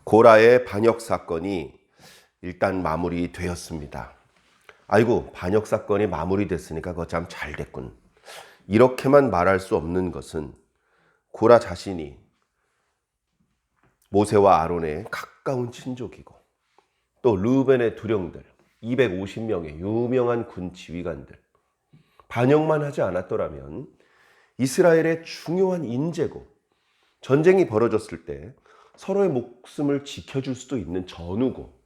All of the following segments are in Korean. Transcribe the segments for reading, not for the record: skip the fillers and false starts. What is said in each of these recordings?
고라의 반역 사건이 일단 마무리되었습니다. 아이고, 반역 사건이 마무리됐으니까 그거 참 잘 됐군. 이렇게만 말할 수 없는 것은 고라 자신이 모세와 아론의 가까운 친족이고 또 르우벤의 두령들 250명의 유명한 군 지휘관들, 반역만 하지 않았더라면 이스라엘의 중요한 인재고, 전쟁이 벌어졌을 때 서로의 목숨을 지켜줄 수도 있는 전우고,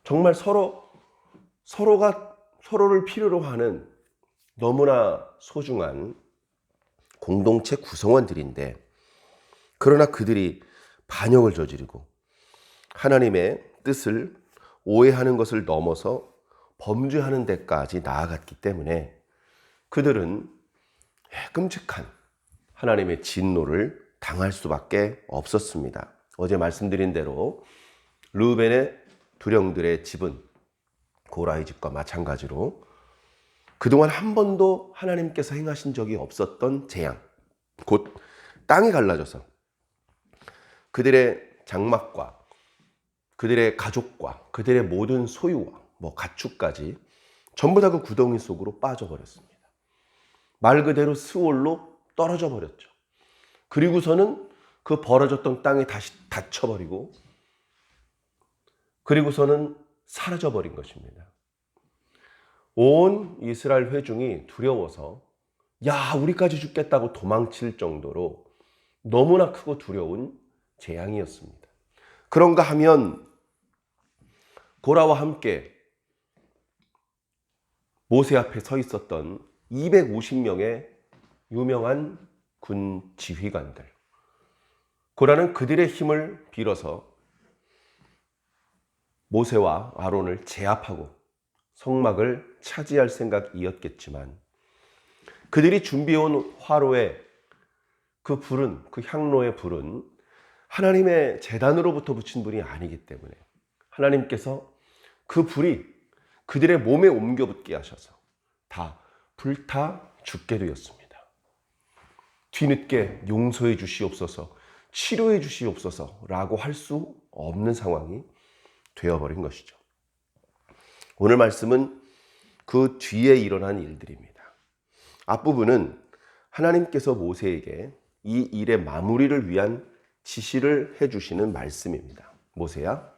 정말 서로가 서로를 필요로 하는 너무나 소중한 공동체 구성원들인데, 그러나 그들이 반역을 저지르고 하나님의 뜻을 오해하는 것을 넘어서 범죄하는 데까지 나아갔기 때문에 그들은 끔찍한 하나님의 진노를 당할 수밖에 없었습니다. 어제 말씀드린 대로 르우벤의 두령들의 집은 고라의 집과 마찬가지로 그동안 한 번도 하나님께서 행하신 적이 없었던 재앙, 곧 땅이 갈라져서 그들의 장막과 그들의 가족과 그들의 모든 소유와 가축까지 전부 다 그 구덩이 속으로 빠져버렸습니다. 말 그대로 스올로 떨어져 버렸죠. 그리고서는 그 벌어졌던 땅에 다시 닫혀버리고, 그리고서는 사라져버린 것입니다. 온 이스라엘 회중이 두려워서 우리까지 죽겠다고 도망칠 정도로 너무나 크고 두려운 재앙이었습니다. 그런가 하면 고라와 함께 모세 앞에 서 있었던 250명의 유명한 군 지휘관들, 고라는 그들의 힘을 빌어서 모세와 아론을 제압하고 성막을 차지할 생각이었겠지만, 그들이 준비해온 화로의 그 불은, 그 향로의 불은 하나님의 제단으로부터 붙인 불이 아니기 때문에 하나님께서 그 불이 그들의 몸에 옮겨 붙게 하셔서 다 불타 죽게 되었습니다. 뒤늦게 용서해 주시옵소서, 치료해 주시옵소서 라고 할 수 없는 상황이 되어버린 것이죠. 오늘 말씀은 그 뒤에 일어난 일들입니다. 앞부분은 하나님께서 모세에게 이 일의 마무리를 위한 지시를 해주시는 말씀입니다. 모세야,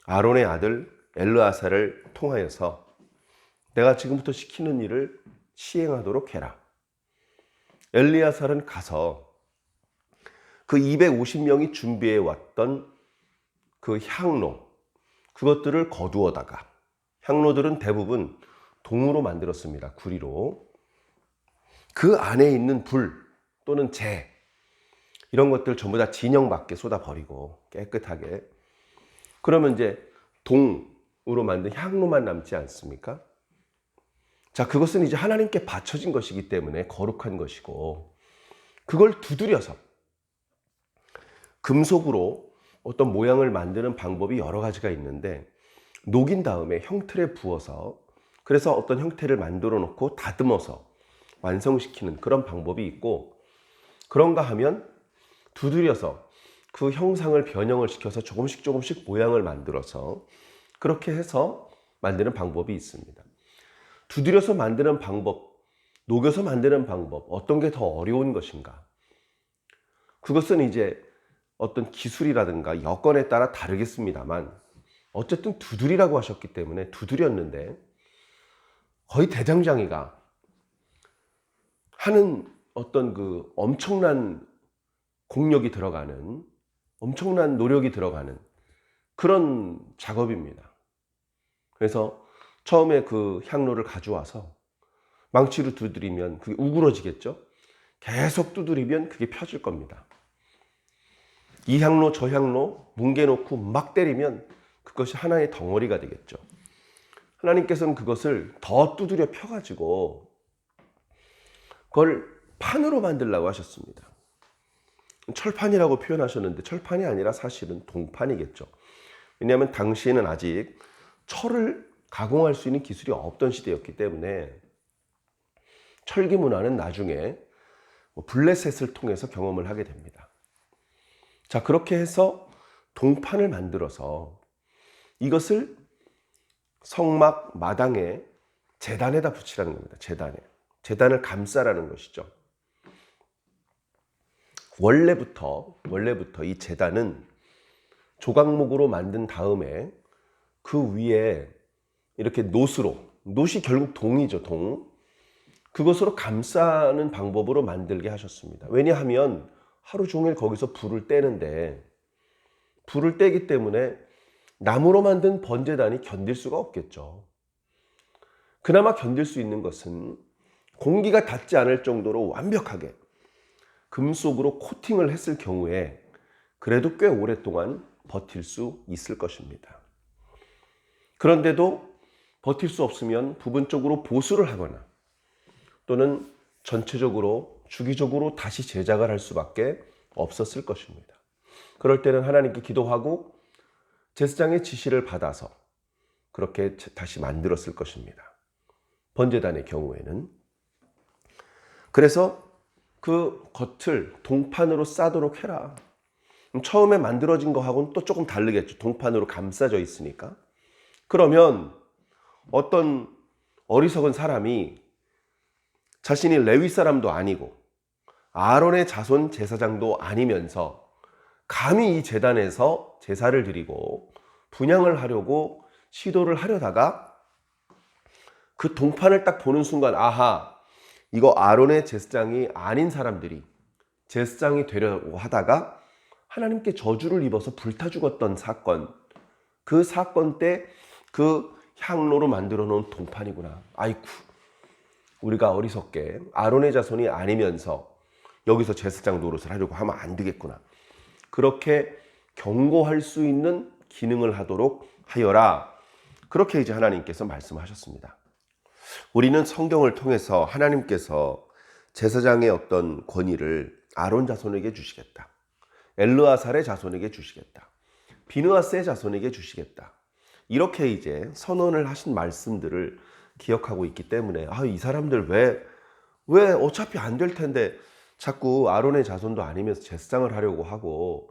아론의 아들 엘르아사를 통하여서 내가 지금부터 시키는 일을 시행하도록 해라. 엘르아사는 가서 그 250명이 준비해 왔던 그 향로, 그것들을 거두어다가, 향로들은 대부분 동으로 만들었습니다. 구리로. 그 안에 있는 불 또는 재, 이런 것들 전부 다 진영 밖에 쏟아버리고 깨끗하게, 그러면 이제 동으로 만든 향로만 남지 않습니까? 자, 그것은 이제 하나님께 바쳐진 것이기 때문에 거룩한 것이고, 그걸 두드려서 금속으로 어떤 모양을 만드는 방법이 여러 가지가 있는데, 녹인 다음에 형틀에 부어서, 그래서 어떤 형태를 만들어 놓고 다듬어서 완성시키는 그런 방법이 있고, 그런가 하면 두드려서 그 형상을 변형을 시켜서 조금씩 모양을 만들어서 그렇게 해서 만드는 방법이 있습니다. 두드려서 만드는 방법, 녹여서 만드는 방법, 어떤 게 더 어려운 것인가? 그것은 이제 어떤 기술이라든가 여건에 따라 다르겠습니다만, 어쨌든 두드리라고 하셨기 때문에 두드렸는데, 거의 대장장이가 하는 어떤 그 엄청난 공력이 들어가는, 엄청난 노력이 들어가는 그런 작업입니다. 그래서 처음에 그 향로를 가져와서 망치로 두드리면 그게 우그러지겠죠? 계속 두드리면 그게 펴질 겁니다. 이 향로 저 향로 뭉개놓고 막 때리면 그것이 하나의 덩어리가 되겠죠. 하나님께서는 그것을 더 두드려 펴가지고 그걸 판으로 만들려고 하셨습니다. 철판이라고 표현하셨는데 철판이 아니라 사실은 동판이겠죠. 왜냐하면 당시에는 아직 철을 가공할 수 있는 기술이 없던 시대였기 때문에 철기 문화는 나중에 블레셋을 통해서 경험을 하게 됩니다. 자, 그렇게 해서 동판을 만들어서 이것을 성막 마당에 제단에다 붙이라는 겁니다. 제단을 감싸라는 것이죠. 원래부터 이 제단은 조각목으로 만든 다음에 그 위에 이렇게 노이 결국 동이죠. 그것으로 감싸는 방법으로 만들게 하셨습니다. 왜냐하면 하루 종일 거기서 불을 떼는데, 불을 떼기 때문에 나무로 만든 번제단이 견딜 수가 없겠죠. 그나마 견딜 수 있는 것은 공기가 닿지 않을 정도로 완벽하게 금속으로 코팅을 했을 경우에 그래도 꽤 오랫동안 버틸 수 있을 것입니다. 그런데도 버틸 수 없으면 부분적으로 보수를 하거나 또는 전체적으로 주기적으로 다시 제작을 할 수밖에 없었을 것입니다. 그럴 때는 하나님께 기도하고 제사장의 지시를 받아서 그렇게 다시 만들었을 것입니다. 번제단의 경우에는. 그래서 그 겉을 동판으로 싸도록 해라. 처음에 만들어진 거하고는 또 조금 다르겠죠. 동판으로 감싸져 있으니까. 그러면 어떤 어리석은 사람이 자신이 레위 사람도 아니고 아론의 자손 제사장도 아니면서 감히 이 제단에서 제사를 드리고 분향을 하려고 시도를 하려다가 그 동판을 딱 보는 순간, 아하, 이거 아론의 제사장이 아닌 사람들이 제사장이 되려고 하다가 하나님께 저주를 입어서 불타 죽었던 사건, 그 사건 때 그 향로로 만들어 놓은 동판이구나. 아이쿠, 우리가 어리석게 아론의 자손이 아니면서 여기서 제사장 노릇을 하려고 하면 안 되겠구나. 그렇게 경고할 수 있는 기능을 하도록 하여라. 그렇게 이제 하나님께서 말씀하셨습니다. 우리는 성경을 통해서 하나님께서 제사장의 어떤 권위를 아론 자손에게 주시겠다, 엘르아살의 자손에게 주시겠다, 비느하스의 자손에게 주시겠다, 이렇게 이제 선언을 하신 말씀들을 기억하고 있기 때문에 이 사람들 왜 어차피 안 될 텐데 자꾸 아론의 자손도 아니면서 제사장을 하려고 하고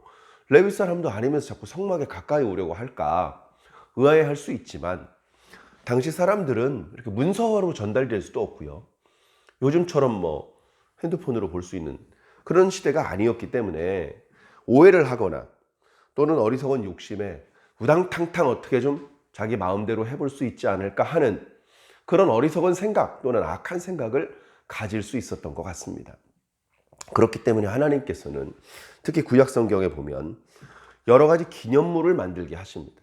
레위 사람도 아니면서 자꾸 성막에 가까이 오려고 할까 의아해할 수 있지만, 당시 사람들은 이렇게 문서로 전달될 수도 없고요, 요즘처럼 뭐 핸드폰으로 볼 수 있는 그런 시대가 아니었기 때문에 오해를 하거나 또는 어리석은 욕심에 우당탕탕 어떻게 좀 자기 마음대로 해볼 수 있지 않을까 하는 그런 어리석은 생각 또는 악한 생각을 가질 수 있었던 것 같습니다. 그렇기 때문에 하나님께서는 특히 구약성경에 보면 여러 가지 기념물을 만들게 하십니다.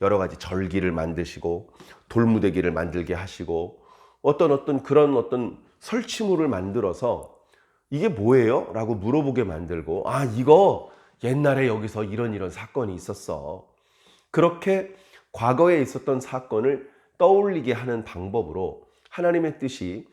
여러 가지 절기를 만드시고 돌무대기를 만들게 하시고 어떤 그런 설치물을 만들어서 이게 뭐예요? 라고 물어보게 만들고, 이거 옛날에 여기서 이런 사건이 있었어. 그렇게 과거에 있었던 사건을 떠올리게 하는 방법으로 하나님의 뜻이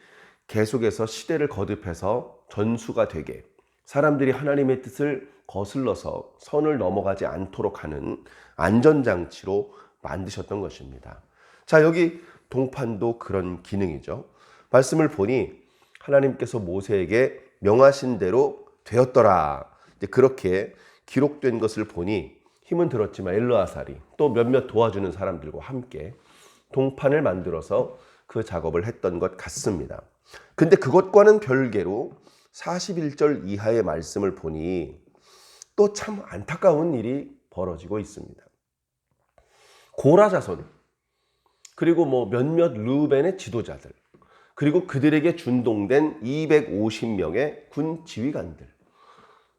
계속해서 시대를 거듭해서 전수가 되게, 사람들이 하나님의 뜻을 거슬러서 선을 넘어가지 않도록 하는 안전장치로 만드셨던 것입니다. 자, 여기 동판도 그런 기능이죠. 말씀을 보니 하나님께서 모세에게 명하신 대로 되었더라, 그렇게 기록된 것을 보니 힘은 들었지만 엘르아살이 또 몇몇 도와주는 사람들과 함께 동판을 만들어서 그 작업을 했던 것 같습니다. 근데 그것과는 별개로 41절 이하의 말씀을 보니 또 참 안타까운 일이 벌어지고 있습니다. 고라 자손, 그리고 몇몇 르우벤의 지도자들, 그리고 그들에게 준동된 250명의 군 지휘관들,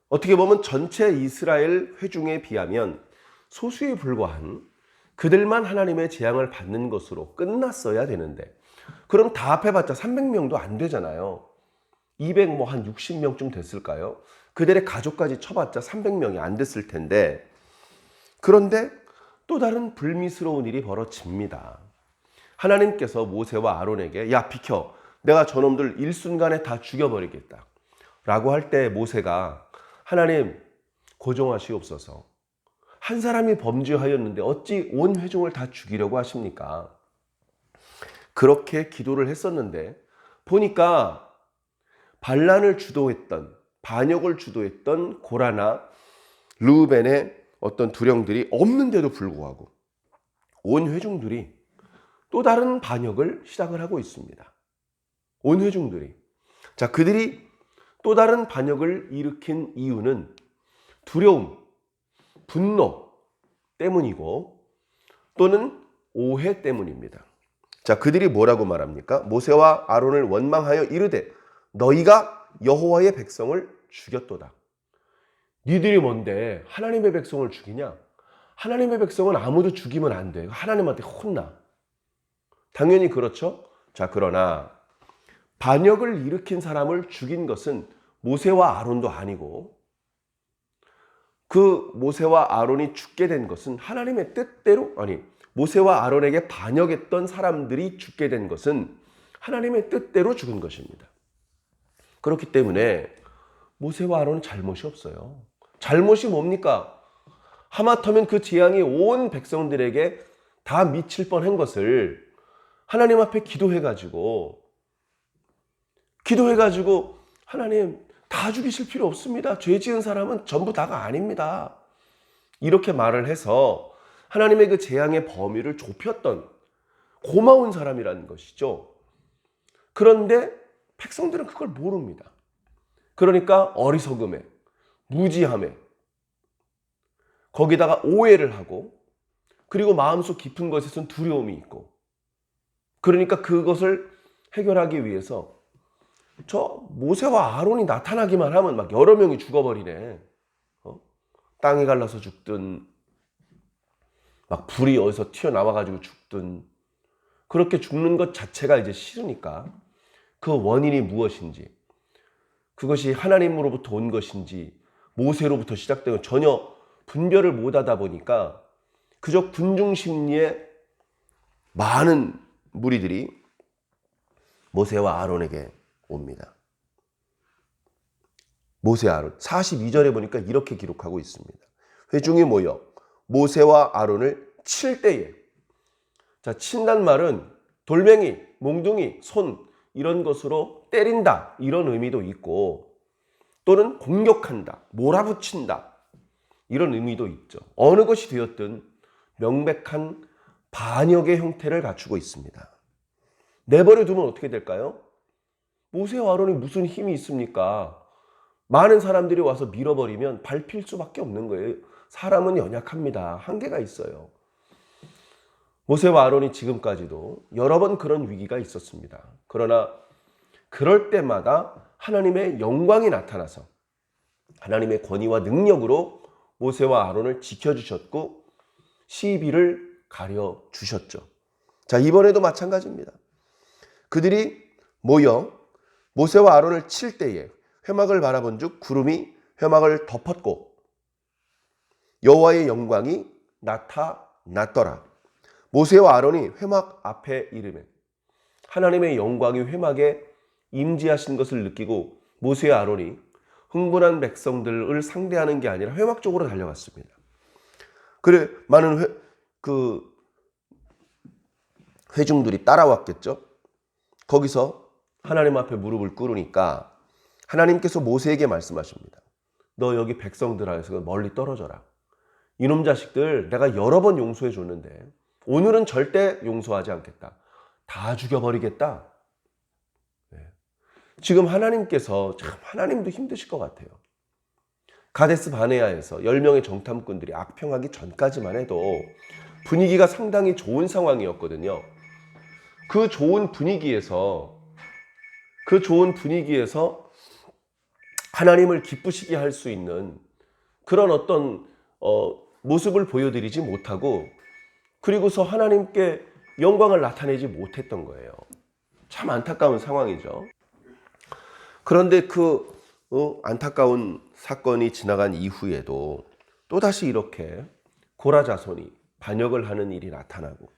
어떻게 보면 전체 이스라엘 회중에 비하면 소수에 불과한 그들만 하나님의 재앙을 받는 것으로 끝났어야 되는데, 그럼 다 합해봤자 300명도 안 되잖아요. 260명쯤 됐을까요? 그들의 가족까지 쳐봤자 300명이 안 됐을 텐데, 그런데 또 다른 불미스러운 일이 벌어집니다. 하나님께서 모세와 아론에게 야 비켜, 내가 저놈들 일순간에 다 죽여버리겠다 라고 할 때 모세가 하나님 고정하시옵소서, 한 사람이 범죄하였는데 어찌 온 회중을 다 죽이려고 하십니까? 그렇게 기도를 했었는데 보니까 반란을 주도했던, 반역을 주도했던 고라나 르우벤의 어떤 두령들이 없는데도 불구하고 온 회중들이 또 다른 반역을 시작을 하고 있습니다. 온 회중들이. 자, 그들이 또 다른 반역을 일으킨 이유는 두려움, 분노 때문이고 또는 오해 때문입니다. 자, 그들이 뭐라고 말합니까? 모세와 아론을 원망하여 이르되 너희가 여호와의 백성을 죽였도다. 니들이 뭔데 하나님의 백성을 죽이냐? 하나님의 백성은 아무도 죽이면 안 돼. 하나님한테 혼나. 당연히 그렇죠. 자, 그러나 반역을 일으킨 사람을 죽인 것은 모세와 아론도 아니고 그 모세와 아론이 죽게 된 것은 하나님의 뜻대로, 아니 모세와 아론에게 반역했던 사람들이 죽게 된 것은 하나님의 뜻대로 죽은 것입니다. 그렇기 때문에 모세와 아론은 잘못이 없어요. 잘못이 뭡니까? 하마터면 그 재앙이 온 백성들에게 다 미칠 뻔한 것을 하나님 앞에 기도해가지고 하나님 다 죽이실 필요 없습니다. 죄 지은 사람은 전부 다가 아닙니다. 이렇게 말을 해서 하나님의 그 재앙의 범위를 좁혔던 고마운 사람이라는 것이죠. 그런데 백성들은 그걸 모릅니다. 그러니까 어리석음에, 무지함에, 거기다가 오해를 하고, 그리고 마음속 깊은 것에선 두려움이 있고, 그러니까 그것을 해결하기 위해서 저 모세와 아론이 나타나기만 하면 막 여러 명이 죽어버리네. 땅이 갈라서 죽든 막 불이 어디서 튀어나와가지고 죽든 그렇게 죽는 것 자체가 이제 싫으니까 그 원인이 무엇인지, 그것이 하나님으로부터 온 것인지 모세로부터 시작된 건 전혀 분별을 못하다 보니까 그저 군중심리에 많은 무리들이 모세와 아론에게 옵니다. 모세 아론 42절에 보니까 이렇게 기록하고 있습니다. 회중이 모여 모세와 아론을 칠 때에, 자, 친단 말은 돌멩이, 몽둥이, 손 이런 것으로 때린다 이런 의미도 있고 또는 공격한다, 몰아붙인다 이런 의미도 있죠. 어느 것이 되었든 명백한 반역의 형태를 갖추고 있습니다. 내버려 두면 어떻게 될까요? 모세와 아론이 무슨 힘이 있습니까? 많은 사람들이 와서 밀어버리면 밟힐 수밖에 없는 거예요. 사람은 연약합니다. 한계가 있어요. 모세와 아론이 지금까지도 여러 번 그런 위기가 있었습니다. 그러나 그럴 때마다 하나님의 영광이 나타나서 하나님의 권위와 능력으로 모세와 아론을 지켜주셨고 시비를 가려주셨죠. 자, 이번에도 마찬가지입니다. 그들이 모여 모세와 아론을 칠 때에 회막을 바라본 즉 구름이 회막을 덮었고 여호와의 영광이 나타났더라. 모세와 아론이 회막 앞에 이르매 하나님의 영광이 회막에 임재하신 것을 느끼고 모세와 아론이 흥분한 백성들을 상대하는 게 아니라 회막 쪽으로 달려갔습니다. 그래 많은 회중들이 따라왔겠죠. 거기서 하나님 앞에 무릎을 꿇으니까 하나님께서 모세에게 말씀하십니다. 너 여기 백성들 안에서 멀리 떨어져라. 이놈 자식들 내가 여러 번 용서해 줬는데 오늘은 절대 용서하지 않겠다. 다 죽여버리겠다. 네. 지금 하나님께서 참 하나님도 힘드실 것 같아요. 가데스 바네아에서 10명의 정탐꾼들이 악평하기 전까지만 해도 분위기가 상당히 좋은 상황이었거든요. 그 좋은 분위기에서 하나님을 기쁘시게 할 수 있는 그런 어떤 모습을 보여드리지 못하고 그리고서 하나님께 영광을 나타내지 못했던 거예요. 참 안타까운 상황이죠. 그런데 그 안타까운 사건이 지나간 이후에도 또다시 이렇게 고라 자손이 반역을 하는 일이 나타나고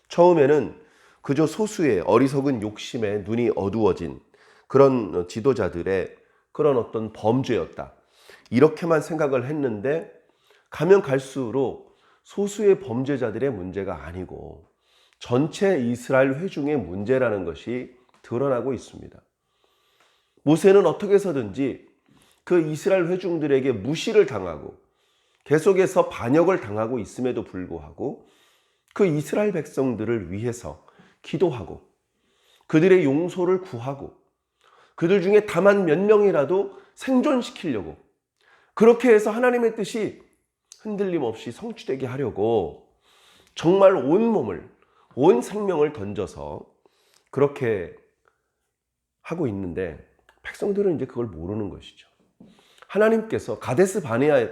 처음에는 그저 소수의 어리석은 욕심에 눈이 어두워진 그런 지도자들의 그런 어떤 범죄였다. 이렇게만 생각을 했는데 가면 갈수록 소수의 범죄자들의 문제가 아니고 전체 이스라엘 회중의 문제라는 것이 드러나고 있습니다. 모세는 어떻게 해서든지 그 이스라엘 회중들에게 무시를 당하고 계속해서 반역을 당하고 있음에도 불구하고 그 이스라엘 백성들을 위해서 기도하고 그들의 용서를 구하고 그들 중에 다만 몇 명이라도 생존시키려고 그렇게 해서 하나님의 뜻이 흔들림 없이 성취되게 하려고 정말 온 몸을, 온 생명을 던져서 그렇게 하고 있는데 백성들은 이제 그걸 모르는 것이죠. 하나님께서 가데스 바네아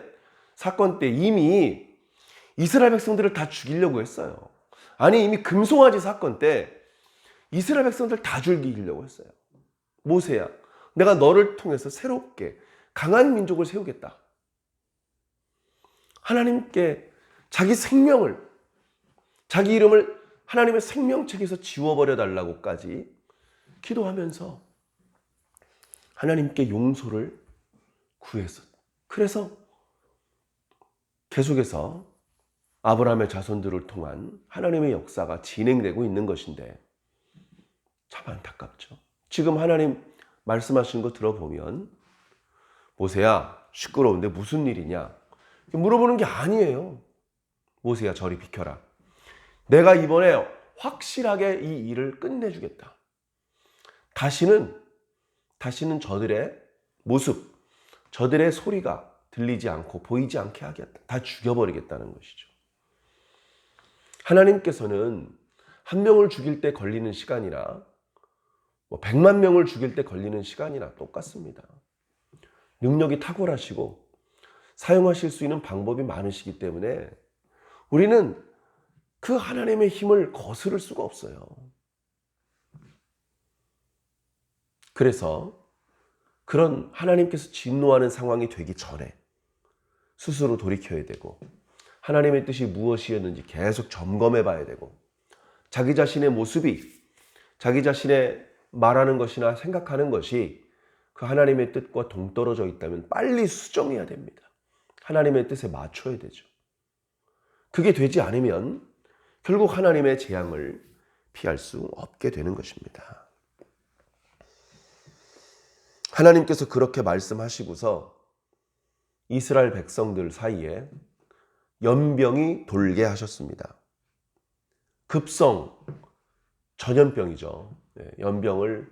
사건 때 이미 이스라엘 백성들을 다 죽이려고 했어요. 아니 이미 금송아지 사건 때 이스라엘 백성들 다 죽이려고 했어요. 모세야, 내가 너를 통해서 새롭게 강한 민족을 세우겠다. 하나님께 자기 생명을, 자기 이름을 하나님의 생명책에서 지워버려 달라고까지 기도하면서 하나님께 용서를 구했어. 그래서 계속해서 아브라함의 자손들을 통한 하나님의 역사가 진행되고 있는 것인데 참 안타깝죠. 지금 하나님 말씀하신 거 들어보면 모세야 시끄러운데 무슨 일이냐 물어보는 게 아니에요. 모세야 저리 비켜라. 내가 이번에 확실하게 이 일을 끝내주겠다. 다시는 저들의 모습, 저들의 소리가 들리지 않고 보이지 않게 하겠다. 다 죽여버리겠다는 것이죠. 하나님께서는 한 명을 죽일 때 걸리는 시간이나 100만 명을 죽일 때 걸리는 시간이나 똑같습니다. 능력이 탁월하시고 사용하실 수 있는 방법이 많으시기 때문에 우리는 그 하나님의 힘을 거스를 수가 없어요. 그래서 그런 하나님께서 진노하는 상황이 되기 전에 스스로 돌이켜야 되고 하나님의 뜻이 무엇이었는지 계속 점검해 봐야 되고 자기 자신의 모습이 자기 자신의 말하는 것이나 생각하는 것이 그 하나님의 뜻과 동떨어져 있다면 빨리 수정해야 됩니다. 하나님의 뜻에 맞춰야 되죠. 그게 되지 않으면 결국 하나님의 재앙을 피할 수 없게 되는 것입니다. 하나님께서 그렇게 말씀하시고서 이스라엘 백성들 사이에 연병이 돌게 하셨습니다. 급성 전염병이죠. 연병을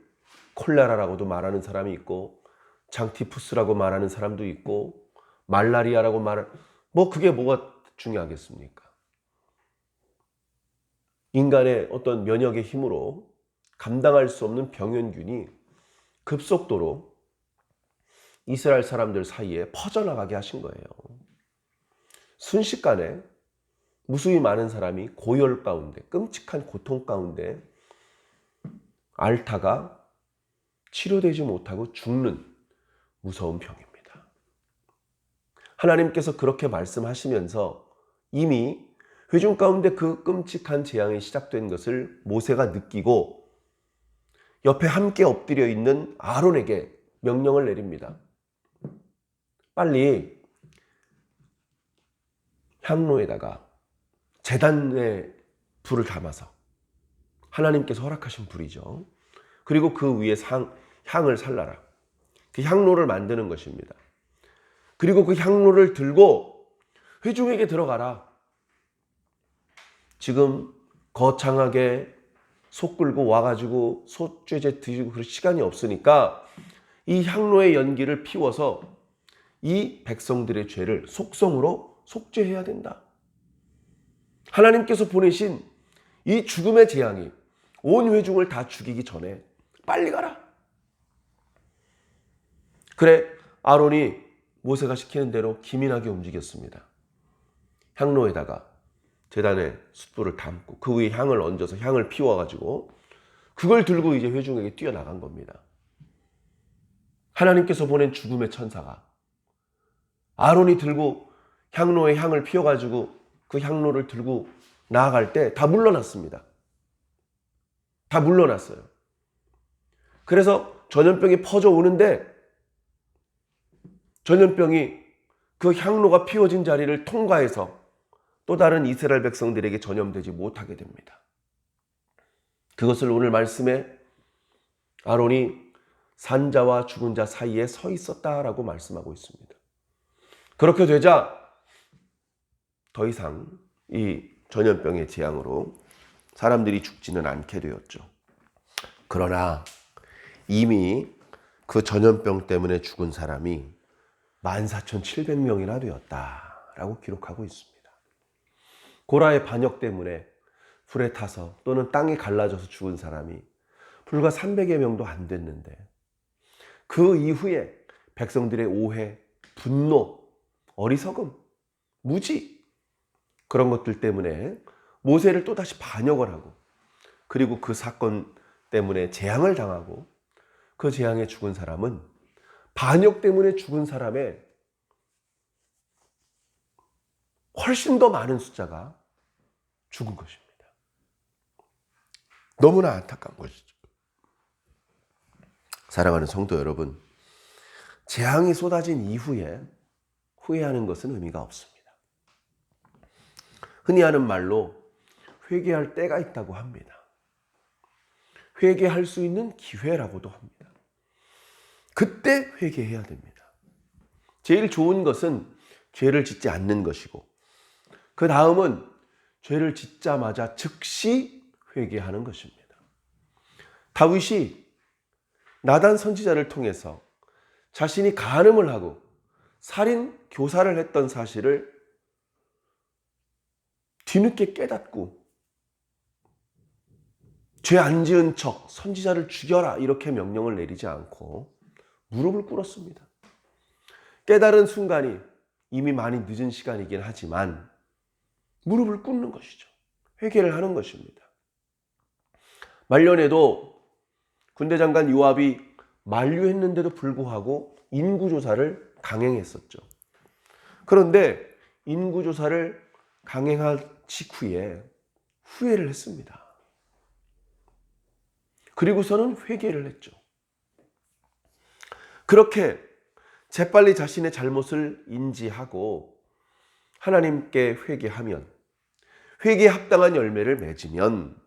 콜레라라고도 말하는 사람이 있고 장티푸스라고 말하는 사람도 있고 말라리아라고 그게 뭐가 중요하겠습니까? 인간의 어떤 면역의 힘으로 감당할 수 없는 병원균이 급속도로 이스라엘 사람들 사이에 퍼져나가게 하신 거예요. 순식간에 무수히 많은 사람이 고열 가운데, 끔찍한 고통 가운데 앓다가 치료되지 못하고 죽는 무서운 병입니다. 하나님께서 그렇게 말씀하시면서 이미 회중 가운데 그 끔찍한 재앙이 시작된 것을 모세가 느끼고 옆에 함께 엎드려 있는 아론에게 명령을 내립니다. 빨리 향로에다가 제단에 불을 담아서 하나님께서 허락하신 불이죠. 그리고 그 위에 향을 살라라. 그 향로를 만드는 것입니다. 그리고 그 향로를 들고 회중에게 들어가라. 지금 거창하게 소 끌고 와가지고 소죄제 드시고 그럴 시간이 없으니까 이 향로의 연기를 피워서 이 백성들의 죄를 속성으로 속죄해야 된다. 하나님께서 보내신 이 죽음의 재앙이 온 회중을 다 죽이기 전에 빨리 가라. 그래 아론이 모세가 시키는 대로 기민하게 움직였습니다. 향로에다가 제단에 숯불을 담고 그 위에 향을 얹어서 향을 피워가지고 그걸 들고 이제 회중에게 뛰어나간 겁니다. 하나님께서 보낸 죽음의 천사가 아론이 들고 향로에 향을 피워가지고 그 향로를 들고 나아갈 때 다 물러났습니다. 다 물러났어요. 그래서 전염병이 퍼져오는데 전염병이 그 향로가 피워진 자리를 통과해서 또 다른 이스라엘 백성들에게 전염되지 못하게 됩니다. 그것을 오늘 말씀에 아론이 산자와 죽은 자 사이에 서 있었다라고 말씀하고 있습니다. 그렇게 되자 더 이상 이 전염병의 재앙으로 사람들이 죽지는 않게 되었죠. 그러나 이미 그 전염병 때문에 죽은 사람이 14,700명이나 되었다라고 기록하고 있습니다. 고라의 반역 때문에 불에 타서 또는 땅이 갈라져서 죽은 사람이 불과 300여 명도 안 됐는데, 그 이후에 백성들의 오해, 분노, 어리석음, 무지, 그런 것들 때문에 모세를 또다시 반역을 하고, 그리고 그 사건 때문에 재앙을 당하고, 그 재앙에 죽은 사람은 반역 때문에 죽은 사람의 훨씬 더 많은 숫자가 죽은 것입니다. 너무나 안타까운 것이죠. 사랑하는 성도 여러분, 재앙이 쏟아진 이후에 후회하는 것은 의미가 없습니다. 흔히 하는 말로 회개할 때가 있다고 합니다. 회개할 수 있는 기회라고도 합니다. 그때 회개해야 됩니다. 제일 좋은 것은 죄를 짓지 않는 것이고, 그 다음은 죄를 짓자마자 즉시 회개하는 것입니다. 다윗이 나단 선지자를 통해서 자신이 간음을 하고 살인 교사를 했던 사실을 뒤늦게 깨닫고 죄 안 지은 척 선지자를 죽여라 이렇게 명령을 내리지 않고 무릎을 꿇었습니다. 깨달은 순간이 이미 많이 늦은 시간이긴 하지만 무릎을 꿇는 것이죠. 회개를 하는 것입니다. 말년에도 군대 장관 요압이 만류했는데도 불구하고 인구조사를 강행했었죠. 그런데 인구조사를 강행한 직후에 후회를 했습니다. 그리고서는 회개를 했죠. 그렇게 재빨리 자신의 잘못을 인지하고 하나님께 회개하면, 회개에 합당한 열매를 맺으면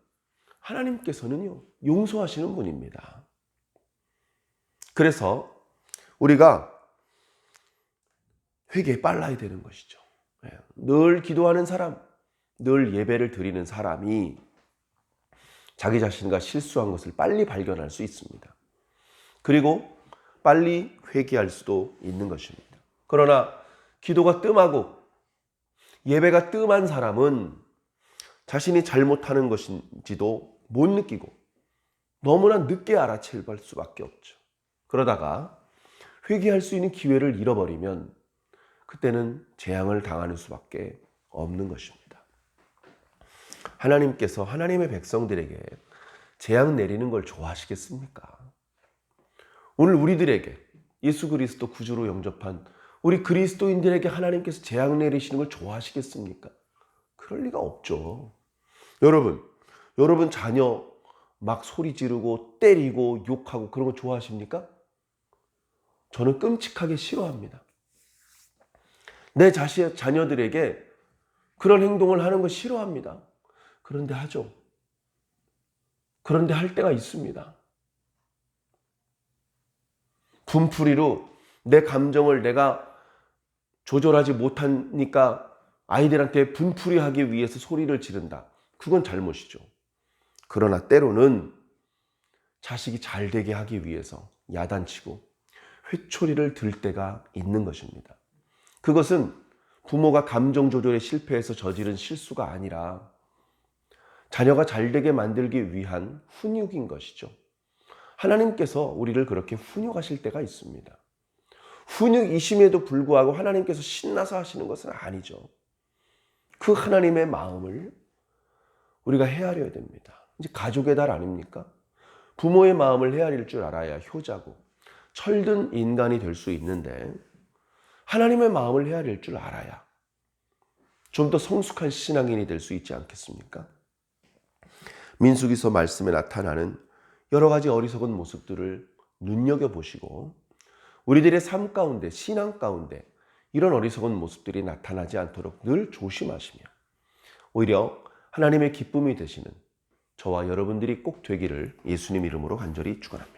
하나님께서는요, 용서하시는 분입니다. 그래서 우리가 회개에 빨라야 되는 것이죠. 늘 기도하는 사람, 늘 예배를 드리는 사람이 자기 자신과 실수한 것을 빨리 발견할 수 있습니다. 그리고 빨리 회개할 수도 있는 것입니다. 그러나 기도가 뜸하고 예배가 뜸한 사람은 자신이 잘못하는 것인지도 못 느끼고 너무나 늦게 알아챌 수밖에 없죠. 그러다가 회개할 수 있는 기회를 잃어버리면 그때는 재앙을 당하는 수밖에 없는 것입니다. 하나님께서 하나님의 백성들에게 재앙 내리는 걸 좋아하시겠습니까? 오늘 우리들에게 예수 그리스도 구주로 영접한 우리 그리스도인들에게 하나님께서 재앙 내리시는 걸 좋아하시겠습니까? 그럴 리가 없죠. 여러분 자녀 막 소리 지르고 때리고 욕하고 그런 거 좋아하십니까? 저는 끔찍하게 싫어합니다. 내 자녀들에게 그런 행동을 하는 거 싫어합니다. 그런데 하죠. 그런데 할 때가 있습니다. 분풀이로 내 감정을 내가 조절하지 못하니까 아이들한테 분풀이하기 위해서 소리를 지른다. 그건 잘못이죠. 그러나 때로는 자식이 잘 되게 하기 위해서 야단치고 회초리를 들 때가 있는 것입니다. 그것은 부모가 감정 조절에 실패해서 저지른 실수가 아니라 자녀가 잘 되게 만들기 위한 훈육인 것이죠. 하나님께서 우리를 그렇게 훈육하실 때가 있습니다. 훈육이심에도 불구하고 하나님께서 신나서 하시는 것은 아니죠. 그 하나님의 마음을 우리가 헤아려야 됩니다. 이제 가족의 달 아닙니까? 부모의 마음을 헤아릴 줄 알아야 효자고 철든 인간이 될 수 있는데, 하나님의 마음을 헤아릴 줄 알아야 좀 더 성숙한 신앙인이 될 수 있지 않겠습니까? 민수기서 말씀에 나타나는 여러 가지 어리석은 모습들을 눈여겨보시고 우리들의 삶 가운데, 신앙 가운데 이런 어리석은 모습들이 나타나지 않도록 늘 조심하시며 오히려 하나님의 기쁨이 되시는 저와 여러분들이 꼭 되기를 예수님 이름으로 간절히 축원합니다.